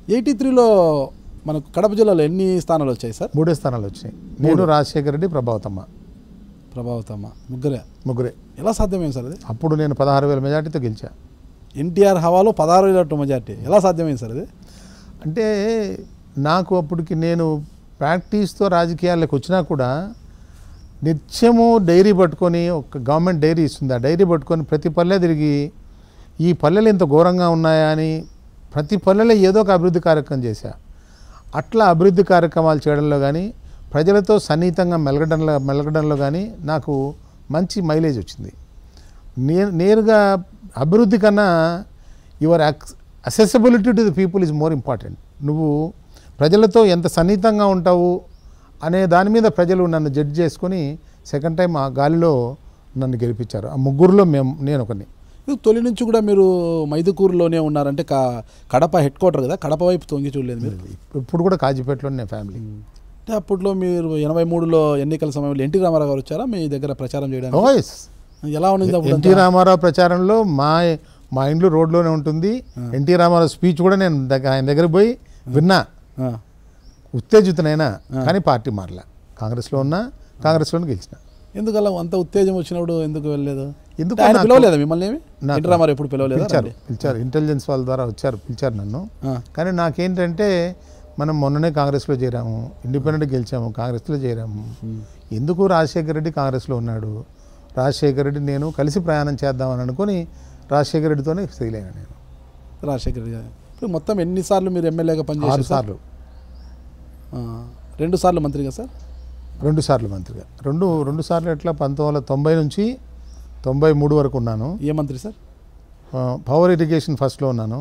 '83లో మనకు కడప జిల్లాలో ఎన్ని స్థానాలు వచ్చాయి సార్? 3 స్థానాలు వచ్చినాయి. నేను, రాజశేఖర రెడ్డి, ప్రభావతమ్మ ముగ్గురే. ఎలా సాధ్యమైంది సార్ అది? అప్పుడు నేను 16,000 మెజార్టీతో గెలిచా. ఎన్టీఆర్ హవాలో 16,000 మెజార్టీ ఎలా సాధ్యమైంది సార్ అది? అంటే నాకు అప్పటికి నేను ప్రాక్టీస్తో రాజకీయాల్లోకి వచ్చినా కూడా నిత్యము డైరీ పట్టుకొని, ఒక గవర్నమెంట్ డైరీ ఇస్తుంది, ఆ డైరీ పట్టుకొని ప్రతి పల్లె తిరిగి ఈ పల్లెలు ఇంత ఘోరంగా ఉన్నాయా అని ప్రతి పల్లెలో ఏదో ఒక అభివృద్ధి కార్యక్రమం చేశా. అట్లా అభివృద్ధి కార్యక్రమాలు చేయడంలో కానీ, ప్రజలతో సన్నిహితంగా మెలగడంలో కానీ నాకు మంచి మైలేజ్ వచ్చింది. నేరుగా అభివృద్ధి కన్నా your accessibility to the people is more important. నువ్వు ప్రజలతో ఎంత సన్నిహితంగా ఉంటావు అనే దాని మీద ప్రజలు నన్ను జడ్జ్ చేసుకొని సెకండ్ టైం ఆ గాలిలో నన్ను గెలిపించారు. ఆ ముగ్గురులో నేను ఒకరిని. తొలి నుంచి కూడా మీరు మైదుకూరులోనే ఉన్నారంటే కడప హెడ్ క్వార్టర్ కదా, కడప వైపు తొంగి చూడలేదు మీరు? ఇప్పుడు కూడా కాజీపేటలో నేను ఫ్యామిలీ. అంటే అప్పట్లో మీరు 83లో ఎన్నికల సమయంలో ఎన్టీ రామారావు గారు వచ్చారా మీ దగ్గర ప్రచారం చేయడానికి? ఎలా ఉంది? ఎన్టీ రామారావు ప్రచారంలో మా ఇంట్లో రోడ్లోనే ఉంటుంది. ఎన్టీ రామారావు స్పీచ్ కూడా నేను ఆయన దగ్గర పోయి విన్నా, ఉత్తేజితునైనా. కానీ పార్టీ మారలే. కాంగ్రెస్లో ఉన్నా, కాంగ్రెస్లో గెలిచిన. ఎందుకు అలా అంత ఉత్తేజం వచ్చినప్పుడు ఎందుకు వెళ్ళలేదు? ఎందుకు ఆయన పిలవలేదా మిమ్మల్ని? ఎన్టీ రామారావు ఎప్పుడు పిలవలేదు? పిలిచారు, ఇంటెలిజెన్స్ వాళ్ళ ద్వారా పిలిచారు నన్ను. కానీ నాకేంటంటే మనం మొన్ననే కాంగ్రెస్లో చేరాము, ఇండిపెండెంట్ గెలిచాము, కాంగ్రెస్లో చేరాము. ఎందుకు రాజశేఖర రెడ్డి కాంగ్రెస్లో ఉన్నాడు, రాజశేఖర రెడ్డి నేను కలిసి ప్రయాణం చేద్దామని అనుకుని రాజశేఖర రెడ్డితోనే ఫెయిల్ అయినా నేను. రాజశేఖర రెడ్డి మొత్తం ఎన్నిసార్లు మీరు ఎమ్మెల్యేగా పనిచేశారు? 6 సార్లు. 2 సార్లు మంత్రిగా సార్? 2 సార్లు మంత్రిగా. రెండు సార్లు ఎట్లా 1990 నుంచి 93 వరకు ఉన్నాను. ఏ మంత్రి సార్? పవర్ ఇరిగేషన్ ఫస్ట్లో ఉన్నాను,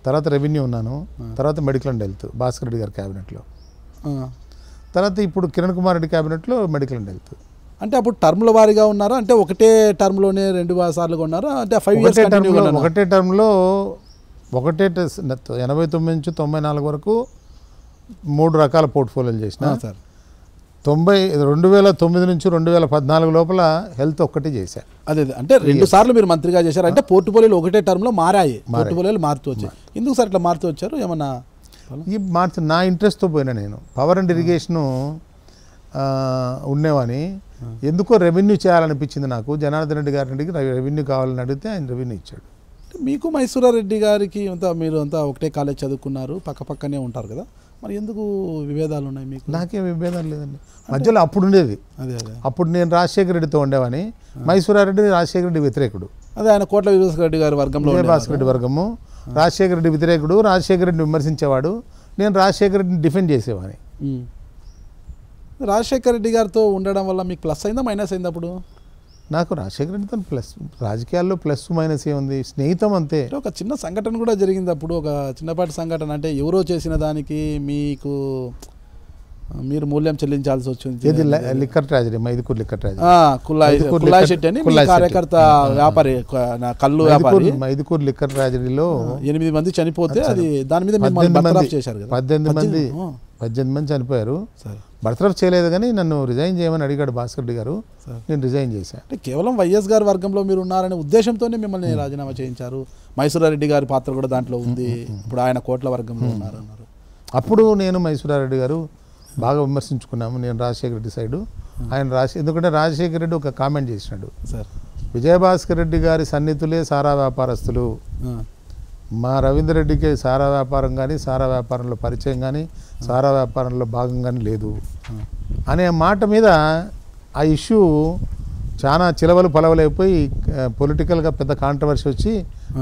తర్వాత రెవెన్యూ ఉన్నాను, తర్వాత medical and health Bhaskar Reddy గారి క్యాబినెట్లో, తర్వాత ఇప్పుడు కిరణ్ కుమార్ రెడ్డి క్యాబినెట్లో మెడికల్ అండ్ హెల్త్. అంటే అప్పుడు టర్మ్ల వారీగా ఉన్నారా? అంటే ఒకటే టర్మ్లోనే 2 సార్లుగా ఉన్నారా? అంటే 5 ఇయర్స్ ఒకటే టర్మ్లో 89 నుంచి 94 వరకు 3 రకాల పోర్ట్ఫోలియోలు చేసిన సార్. 2009 నుంచి 2014 లోపల హెల్త్ ఒక్కటి చేశారు. అదే అంటే 2 సార్లు మీరు మంత్రిగా చేశారు. అంటే పోర్ట్ఫోలియోలు ఒకటే టర్మ్లో మారాయి, పోర్ట్ఫోలియోలు మారుతూ వచ్చాయి. ఎందుకు సార్ ఇట్లా మారుతూ వచ్చారు? ఏమన్నా నా ఇంట్రెస్ట్తో పోయినా నేను పవర్ అండ్ ఇరిగేషను ఉండేవాని. ఎందుకో రెవెన్యూ చేయాలనిపించింది నాకు. జనార్దన్ రెడ్డి గారికి రెవెన్యూ కావాలని అడిగితే ఆయన రెవెన్యూ ఇచ్చాడు. మీకు మైసూరారెడ్డి గారికి మీరు అంతా ఒకటే కాలేజ్ చదువుకున్నారు, పక్కనే ఉంటారు కదా, మరి ఎందుకు విభేదాలు ఉన్నాయి మీకు? నాకేం విభేదాలు లేదండి. మధ్యలో అప్పుడు ఉండేది. అప్పుడు నేను రాజశేఖర రెడ్డితో ఉండేవాని. మైసూరారెడ్డి రాజశేఖర రెడ్డి వ్యతిరేకుడు. అదే ఆయన కోట్ల విజయభాస్కర్ గారి వర్గంలో, విజయభాస్కర్ రెడ్డి వర్గము. రాజశేఖర రెడ్డి వ్యతిరేకుడు, రాజశేఖర రెడ్డిని విమర్శించేవాడు. నేను రాజశేఖర రెడ్డిని డిఫెండ్ చేసేవాడిని. రాజశేఖర రెడ్డి గారితో ఉండడం వల్ల మీకు ప్లస్ అయిందా మైనస్ అయిందా? అప్పుడు నాకు రాజశేఖర రెడ్డితో ప్లస్, రాజకీయాల్లో ప్లస్ మైనస్ ఏముంది, స్నేహితం అంతే. ఒక చిన్న సంఘటన కూడా జరిగింది అప్పుడు, ఒక చిన్నపాటి సంఘటన. అంటే ఎవరో చేసిన దానికి మీకు మీరు మూల్యం చెల్లించాల్సి వచ్చింది. Liquor tragedy, Mydukur liquor tragedy. Kullayi Setty అని కార్యకర్త వ్యాపారి, కళ్ళు వ్యాపారి. మైదుకూరు లిక్కర్ ట్రాజడీలో 8 మంది చనిపోతే అది దాని మీద 18 చేశారు కదా. 18 మంది చనిపోయారు. బర్తరఫ్ చేయలేదు కానీ నన్ను రిజైన్ చేయమని అడిగాడు భాస్కర్ రెడ్డి గారు. నేను రిజైన్ చేశాను. అంటే కేవలం వైఎస్ గారి వర్గంలో మీరు ఉన్నారనే ఉద్దేశంతోనే మిమ్మల్ని రాజీనామా చేయించారు. మైసూరారెడ్డి గారి పాత్ర కూడా దాంట్లో ఉంది. ఇప్పుడు ఆయన కోట్ల వర్గంలో ఉన్నారన్నారు. అప్పుడు నేను మైసూరారెడ్డి గారు బాగా విమర్శించుకున్నాము. నేను రాజశేఖర రెడ్డి సైడు, ఆయన ఎందుకంటే రాజశేఖర రెడ్డి ఒక కామెంట్ చేసినాడు, సార్ విజయభాస్కర్ రెడ్డి గారి సన్నిహితులే సారా వ్యాపారస్తులు, మా రవీందర్ రెడ్డికి సారా వ్యాపారం కానీ, సారా వ్యాపారంలో పరిచయం కానీ, సారా వ్యాపారంలో భాగం కానీ లేదు అనే మాట మీద ఆ ఇష్యూ చాలా చిలవలు పలవలైపోయి పొలిటికల్గా పెద్ద కాంట్రవర్సీ వచ్చి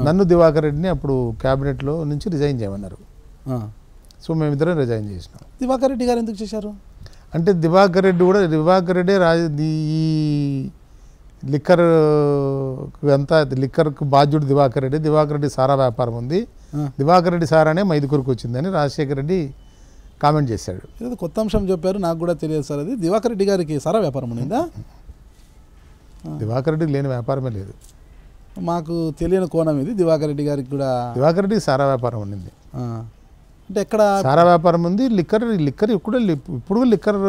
నన్ను దివాకర్ రెడ్డిని అప్పుడు క్యాబినెట్లో నుంచి రిజైన్ చేయమన్నారు. సో మేమిద్దరం రిజైన్ చేసినాం. దివాకర్ రెడ్డి గారు ఎందుకు చేశారు అంటే దివాకర్ రెడ్డి ఈ లిక్కర్ అంతా లిక్కర్కు బాధ్యుడు దివాకర్ రెడ్డి సారా వ్యాపారం ఉంది, దివాకర్ రెడ్డి సారానే మైదుకూరుకు వచ్చిందని రాజశేఖర రెడ్డి కామెంట్ చేశాడు. ఏదో కొత్త అంశం చెప్పారు, నాకు కూడా తెలియదు సార్. అది దివాకర్ రెడ్డి గారికి సారా వ్యాపారం ఉందా? దివాకర్ రెడ్డికి లేని వ్యాపారమే లేదు. మాకు తెలియని కోణం ఇది. దివాకర్ రెడ్డి గారికి కూడా, దివాకర్ రెడ్డికి సారా వ్యాపారం ఉండింది. అంటే ఎక్కడ సారా వ్యాపారం ఉంది, లిక్కర్ కూడా ఇప్పుడు లిక్కర్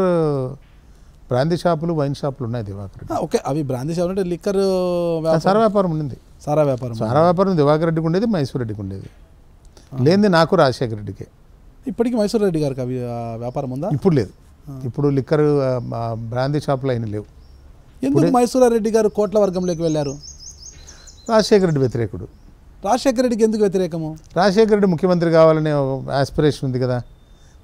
బ్రాందీ షాపులు వైన్ షాపులు ఉన్నాయి దివాకర్ రెడ్డి. ఓకే, అవి బ్రాందీ షాప్ అంటే లిక్కర్ సారా వ్యాపారం ఉండింది. సారా వ్యాపారం సారా వ్యాపారం దివాకర్ రెడ్డికి ఉండేది, మైసూర్ రెడ్డికి ఉండేది. లేనిది నాకు రాజశేఖర రెడ్డికే. ఇప్పటికీ మైసూర్ రెడ్డి గారికి అవి వ్యాపారం ఉందా? ఇప్పుడు లేదు. ఇప్పుడు లిక్కర్ బ్రాందీ షాపులు అయిన లేవు. ఎందుకు మైసూర్ రెడ్డి గారు కోట్ల వర్గంలోకి వెళ్ళారు? రాజశేఖర రెడ్డి వ్యతిరేకుడు. రాజశేఖర రెడ్డికి ఎందుకు వ్యతిరేకము? రాజశేఖర రెడ్డి ముఖ్యమంత్రి కావాలనే ఆస్పిరేషన్ ఉంది కదా.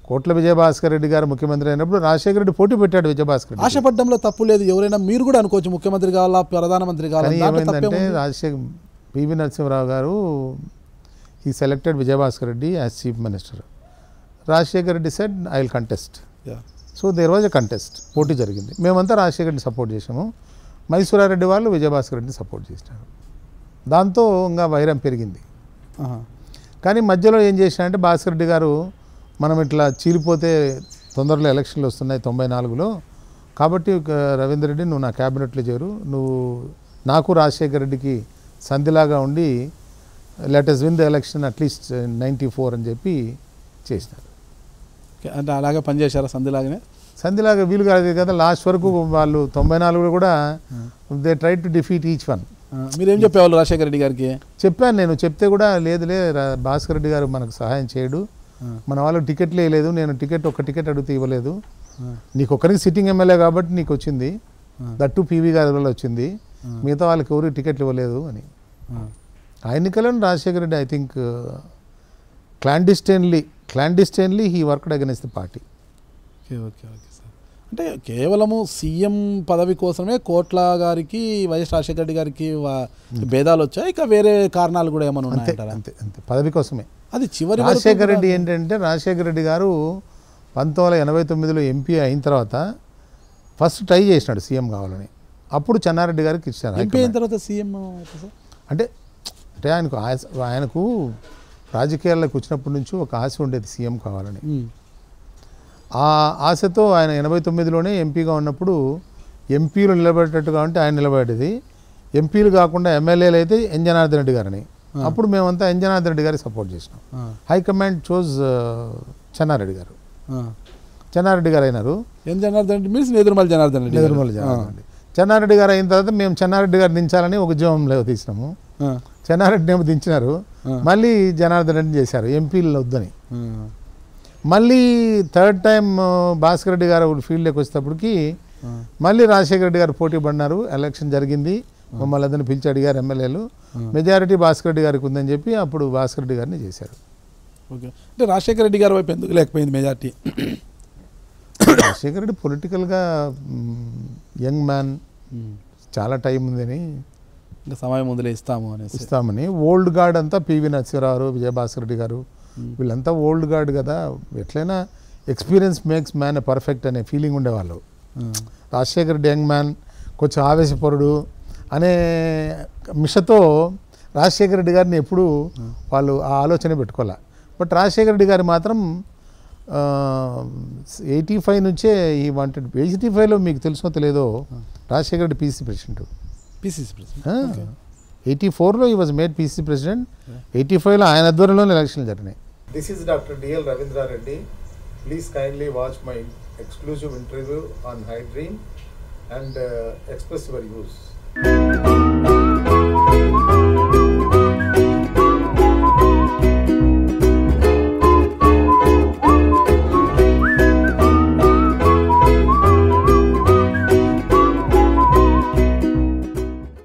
కోట్ల విజయభాస్కర్ రెడ్డి గారు ముఖ్యమంత్రి అయినప్పుడు రాజశేఖర రెడ్డి పోటీ పెట్టాడు విజయభాస్కర్ రెడ్డి. ఆశపడ్డంలో తప్పు లేదు. ఎవరైనా మీరు కూడా అనుకోవచ్చు ముఖ్యమంత్రి కావాలా, ప్రధానమంత్రి కావాలా. ఏమైందంటే రాజశేఖర్ పివి నరసింహరావు గారు ఈ selected Vijayabhaskar Reddy as chief minister. Rajasekhara Reddy said I will contest. So there was a contest, పోటీ జరిగింది. మేమంతా రాజశేఖర రెడ్డిని సపోర్ట్ చేసాము. మైసూరారెడ్డి వాళ్ళు విజయభాస్కర్ రెడ్డిని సపోర్ట్ చేసినారు. దాంతో ఇంకా వైరం పెరిగింది. కానీ మధ్యలో ఏం చేసినారంటే భాస్కర్ రెడ్డి గారు మనం ఇట్లా చీలిపోతే తొందరలో ఎలక్షన్లు వస్తున్నాయి 94లో, కాబట్టి రవీందర్ రెడ్డి నువ్వు నా క్యాబినెట్లో చేరు, నువ్వు నాకు రాజశేఖర రెడ్డికి సంధిలాగా ఉండి let us win the election at least 94 అని చెప్పి చేసినారు. అంటే అలాగే పనిచేశారా సంధిలాగానే? సంధిలాగా వీలు కాదు కదా. లాస్ట్ వరకు వాళ్ళు 94లో కూడా they try to defeat each one. మీరేం చెప్పేవాళ్ళు రాజశేఖర రెడ్డి గారికి? చెప్పాను నేను. చెప్తే కూడా లేదులే భాస్కర్ రెడ్డి గారు మనకు సహాయం చేయడు, మన వాళ్ళు టికెట్లు వేయలేదు, నేను ఒక్క టికెట్ అడిగితే ఇవ్వలేదు, నీకు ఒక్కరికి సిట్టింగ్ ఎమ్మెల్యే కాబట్టి నీకు వచ్చింది, దట్టు పీవీ గారి వల్ల వచ్చింది, మిగతా వాళ్ళకి ఎవరు టికెట్లు ఇవ్వలేదు అని. ఆ ఎన్నికల్లో Rajasekhara Reddy I think clandestinely he worked against the party. Okay okay okay sir. అంటే కేవలము సీఎం పదవి కోసమే కోట్ల గారికి వైఎస్ రాజశేఖర రెడ్డి గారికి భేదాలు వచ్చాయి, ఇక వేరే కారణాలు కూడా ఏమైనా ఉన్నాయంటారా? అంతే పదవి కోసమే. అది చివరి రాజశేఖర రెడ్డి ఏంటంటే రాజశేఖర రెడ్డి గారు 1989లో ఎంపీ అయిన తర్వాత ఫస్ట్ ట్రై చేసినాడు సీఎం కావాలని. అప్పుడు చెన్నారెడ్డి గారికి ఇచ్చారు. ఎంపీ అయిన తర్వాత సీఎం అంటే ఆయనకు రాజకీయాల్లోకి వచ్చినప్పటి నుంచి ఒక ఆశ ఉండేది సీఎం కావాలని. ఆ ఆశతో ఆయన 89లోనే ఎంపీగా ఉన్నప్పుడు ఎంపీలు నిలబడేటట్టుగా ఉంటే ఆయన నిలబడేది, ఎంపీలు కాకుండా ఎమ్మెల్యేలు అయితే ఎన్ జనార్దన్ రెడ్డి గారని. అప్పుడు మేమంతా ఎన్ జనార్దన్ రెడ్డి గారికి సపోర్ట్ చేసినాం. హైకమాండ్ చోజ్ చెన్నారెడ్డి గారు. చెన్నారెడ్డి గారు అయినారు. ఎన్ జనార్దన్ రెడ్డి మీన్స్ నెదురుమల్లి జనార్దన్ రెడ్డి. చెన్నారెడ్డి గారు అయిన తర్వాత మేము చెన్నారెడ్డి గారు దించాలని ఒక ఉద్యమంలో తీసినాము. చెన్నారెడ్డి ఏమో దించినారు, మళ్ళీ జనార్దన్ రెడ్డి చేశారు ఎంపీలు వద్దని. మళ్ళీ థర్డ్ టైం భాస్కర్ రెడ్డి గారు ఫీల్డ్లోకి వచ్చేటప్పటికి మళ్ళీ రాజశేఖర రెడ్డి గారు పోటీ పడినారు. ఎలక్షన్ జరిగింది, మమ్మల్ని అందరినీ పిలిచి అడిగారు ఎమ్మెల్యేలు. మెజారిటీ భాస్కర్ రెడ్డి గారికి ఉందని చెప్పి అప్పుడు భాస్కర్ రెడ్డి గారిని చేశారు. ఓకే, అంటే రాజశేఖర రెడ్డి గారి వైపు ఎందుకు లేకపోయింది మెజారిటీ? రాజశేఖర రెడ్డి పొలిటికల్గా యంగ్ మ్యాన్, చాలా టైం ఉందని, ఇంకా సమయం ముందులే ఇస్తామని. ఓల్డ్ గార్డ్ అంతా పివి నరసింహరావు, విజయభాస్కర్ రెడ్డి గారు వీళ్ళంతా ఓల్డ్ గార్డ్ కదా, ఎట్లయినా experience makes man a perfect అనే ఫీలింగ్ ఉండేవాళ్ళు. రాజశేఖర రెడ్డి యంగ్ మ్యాన్, కొంచెం ఆవేశపరుడు అనే మిషతో రాజశేఖర రెడ్డి గారిని ఎప్పుడు వాళ్ళు ఆ ఆలోచన పెట్టుకోలే. బట్ రాజశేఖర రెడ్డి గారు మాత్రం 85 నుంచే ఈ వాంటెడ్. 85లో మీకు తెలుసో తెలియదో రాజశేఖర రెడ్డి పీసీసీ ప్రెసిడెంట్. 84లో he was made PCC president. 85లో ఆయన ఆధ్వర్యంలోనే ఎలక్షన్లు జరిగినాయి. This is doctor DL Ravindra Reddy. Please kindly watch my exclusive interview on High Dream and express your views.